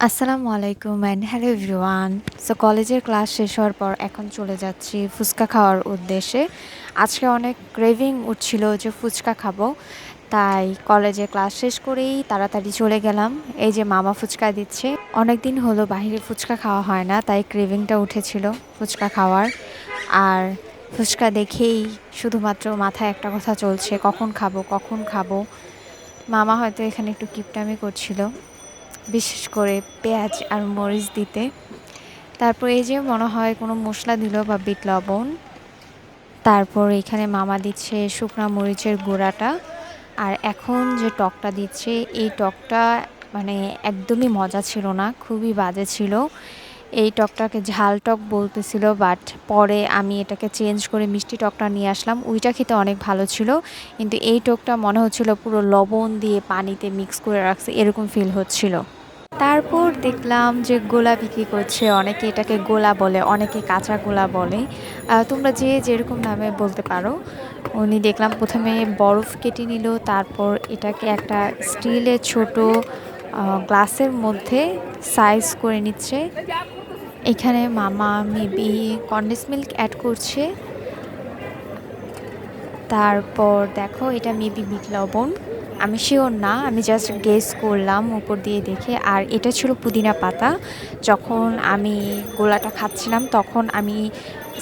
আসসালামু আলাইকুম and hello everyone. So কলেজের ক্লাস শেষ হওয়ার পর এখন চলে যাচ্ছি ফুচকা খাওয়ার উদ্দেশ্যে। আজকে অনেক ক্রেভিং উঠছিল যে ফুচকা খাবো, তাই কলেজে ক্লাস শেষ করেই তাড়াতাড়ি চলে গেলাম। এই যে মামা ফুচকা দিচ্ছে। অনেক দিন হলো বাইরে ফুচকা খাওয়া হয় না, তাই ক্রেভিংটা উঠেছিল ফুচকা খাওয়ার। আর ফুচকা দেখেই শুধুমাত্র মাথায় একটা কথা চলছে, কখন খাবো কখন খাবো। মামা হয়তো এখানে একটু কিপটামি করছিল, বিশেষ করে পেঁয়াজ আর মরিচ দিতে। তারপর এই যে মনে হয় কোনো মশলা দিল বা বিট লবণ। তারপর এখানে মামা দিচ্ছে শুকনা মরিচের গুঁড়াটা। আর এখন যে টকটা দিচ্ছে, এই টকটা মানে একদমই মজা ছিল না, খুবই বাজে ছিল। এই টকটাকে ঝাল টক বলতেছিল, বাট পরে আমি এটাকে চেঞ্জ করে মিষ্টি টকটা নিয়ে আসলাম। ওইটা খেতে অনেক ভালো ছিল, কিন্তু এই টকটা মনে হচ্ছিল পুরো লবণ দিয়ে পানিতে মিক্স করে রাখছে, এরকম ফিল হচ্ছিল। তারপর দেখলাম যে গোলা বিক্রি করছে, অনেকে এটাকে গোলা বলে, অনেকে কাঁচা গোলা বলে। তোমরা যে যেরকম নামে বলতে পারো। উনি দেখলাম প্রথমে বরফ কেটে নিল, তারপর এটাকে একটা স্টিলের ছোট গ্লাসের মধ্যে সাইজ করে নিচ্ছে। এখানে মামা মেবি কন্ডেন্স মিল্ক অ্যাড করছে। তারপর দেখো এটা মেবি বিট লবণ, আমি শিওর না, আমি জাস্ট গেস করলাম উপর দিয়ে দেখে। আর এটা ছিল পুদিনা পাতা। যখন আমি গোলাটা খাচ্ছিলাম তখন আমি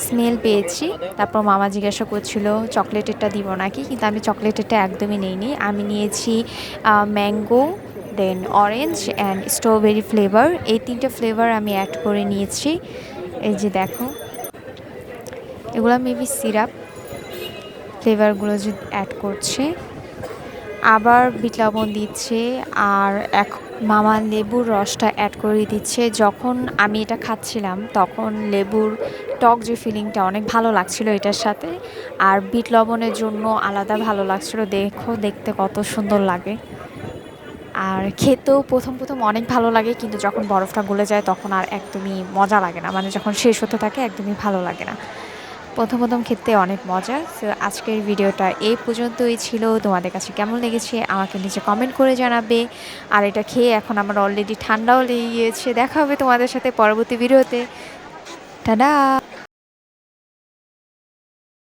স্মেল পেয়েছি। তারপর মামা জিজ্ঞাসা করছিল চকলেটেরটা দিব নাকি, কিন্তু আমি চকলেটেরটা একদমই নেইনি। আমি নিয়েছি mango, then orange and strawberry flavour. এই তিনটে ফ্লেভার আমি অ্যাড করে নিয়েছি। এই যে দেখো, এগুলো মেবি সিরাপ ফ্লেভারগুলো যে অ্যাড করছে, আবার বিট লবণ দিচ্ছে। আর এখন মামা লেবুর রসটা অ্যাড করে দিচ্ছে। যখন আমি এটা খাচ্ছিলাম তখন লেবুর টক যে ফিলিংটা অনেক ভালো লাগছিল এটার সাথে, আর বিট লবণের জন্য আলাদা ভালো লাগছিল। দেখো দেখতে কত সুন্দর লাগে, আর খেতেও প্রথম প্রথম অনেক ভালো লাগে, কিন্তু যখন বরফটা গলে যায় তখন আর একদমই মজা লাগে না, মানে যখন শেষ হতে থাকে একদমই ভালো লাগে না। প্রথম প্রথম খেতে অনেক মজা। সো আজকের ভিডিওটা এই পর্যন্তই ছিল। তোমাদের কাছে কেমন লেগেছে আমাকে নিচে কমেন্ট করে জানাবে। আর এটা খেয়ে এখন আমার অলরেডি ঠান্ডাও লেগে গিয়েছে। দেখা হবে তোমাদের সাথে পরবর্তী ভিডিওতে। টাটা।